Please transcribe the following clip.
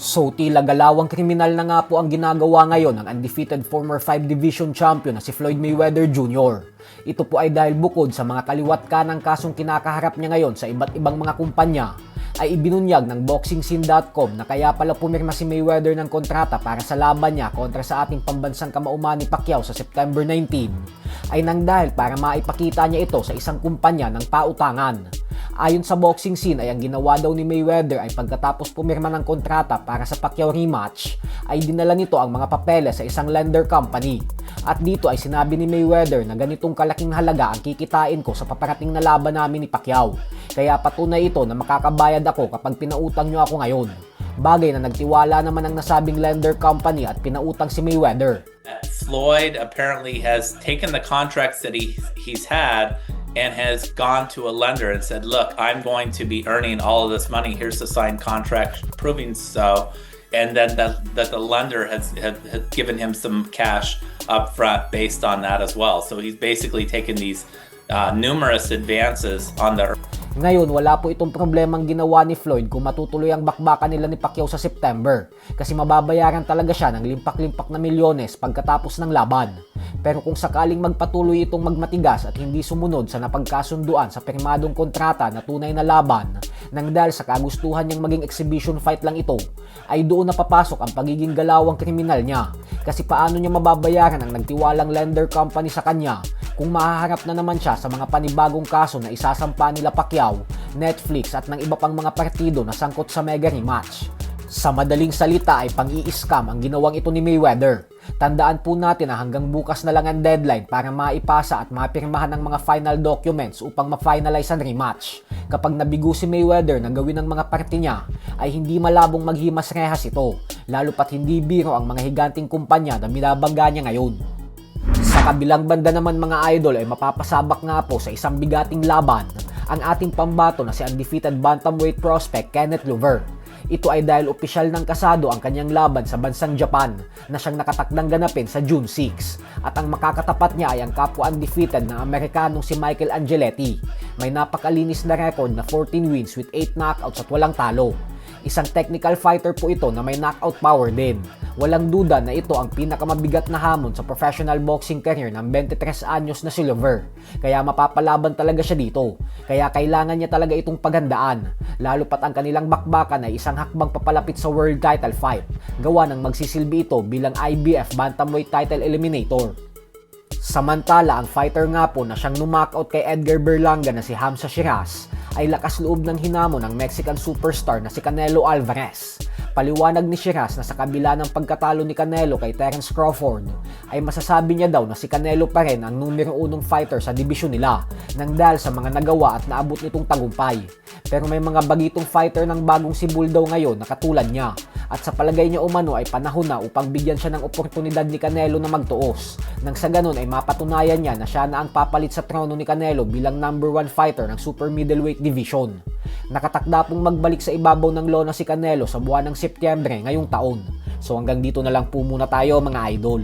So tila galawang kriminal na nga po ang ginagawa ngayon ng undefeated former 5 Division champion na si Floyd Mayweather Jr. Ito po ay dahil bukod sa mga kaliwat kanang kasong kinakaharap niya ngayon sa iba't ibang mga kumpanya, ay ibinunyag ng BoxingScene.com na kaya pala pumirma si Mayweather ng kontrata para sa laban niya kontra sa ating pambansang kamauman ni Pacquiao sa September 19 ay nang dahil para maipakita niya ito sa isang kumpanya ng pautangan. Ayon sa Boxing Scene ay ang ginawa daw ni Mayweather ay pagkatapos pumirma ng kontrata para sa Pacquiao rematch ay dinala nito ang mga papeles sa isang lender company. At dito ay sinabi ni Mayweather na ganitong kalaking halaga ang kikitain ko sa paparating na laban namin ni Pacquiao. Kaya patunay ito na makakabayad ako kapag pinautang nyo ako ngayon. Bagay na nagtiwala naman ang nasabing lender company at pinautang si Mayweather. Floyd apparently has taken the contracts that he's had and has gone to a lender and said, look, I'm going to be earning all of this money. Here's the signed contract proving so. And then that the lender has given him some cash up front based on that as well. So he's basically taken these numerous advances on the... Ngayon, wala po itong problemang ginawa ni Floyd kung matutuloy ang bakbakan nila ni Pacquiao sa September kasi mababayaran talaga siya ng limpak-limpak na milyones pagkatapos ng laban. Pero kung sakaling magpatuloy itong magmatigas at hindi sumunod sa napagkasunduan sa pirmadong kontrata na tunay na laban nang dahil sa kagustuhan niyang maging exhibition fight lang ito, ay doon na papasok ang pagiging galawang kriminal niya. Kasi paano niya mababayaran ang nagtiwalang lender company sa kanya kung mahaharap na naman siya sa mga panibagong kaso na isasampa nila Pacquiao, Netflix at ng iba pang mga partido na sangkot sa mega rematch. Sa madaling salita ay pang-i-scam ang ginawang ito ni Mayweather. Tandaan po natin na hanggang bukas na lang ang deadline para maipasa at mapirmahan ng mga final documents upang ma-finalize ang rematch. Kapag nabigo si Mayweather na gawin ang mga parte niya, ay hindi malabong maghimas rehas ito, lalo pat hindi biro ang mga higanting kumpanya na binabangga niya ngayon. Sa kabilang banda naman mga idol ay mapapasabak nga po sa isang bigating laban ang ating pambato na si undefeated bantamweight prospect Kenneth Louver. Ito ay dahil opisyal ng kasado ang kanyang laban sa bansang Japan na siyang nakatakdang ganapin sa June 6 at ang makakatapat niya ay ang kapwa undefeated na Amerikanong si Michael Angeletti. May napakalinis na record na 14 wins with 8 knockouts at walang talo. Isang technical fighter po ito na may knockout power din. Walang duda na ito ang pinakamabigat na hamon sa professional boxing career ng 23 anyos na si Louver. Kaya mapapalaban talaga siya dito. Kaya kailangan niya talaga itong paghandaan. Lalo pat ang kanilang bakbakan ay isang hakbang papalapit sa world title fight. Gawa ng magsisilbi ito bilang IBF Bantamweight Title Eliminator. Samantala, ang fighter nga po na siyang knockout kay Edgar Berlanga na si Hamza Shiraz ay lakas loob ng hinamo ng Mexican superstar na si Canelo Alvarez. Paliwanag ni Shiraz na sa kabila ng pagkatalo ni Canelo kay Terence Crawford ay masasabi niya daw na si Canelo pa rin ang numero 1 fighter sa dibisyon nila nang dahil sa mga nagawa at naabot nitong tagumpay. Pero may mga bagitong fighter ng bagong sibul daw ngayon na katulad niya at sa palagay niya umano ay panahon na upang bigyan siya ng oportunidad ni Canelo na magtuos. Nang sa ganun ay mapatunayan niya na siya na ang papalit sa trono ni Canelo bilang number 1 fighter ng super middleweight division. Nakatakda pong magbalik sa ibabaw ng lona si Canelo sa buwan ng Setyembre ngayong taon. So hanggang dito na lang po muna tayo mga idol.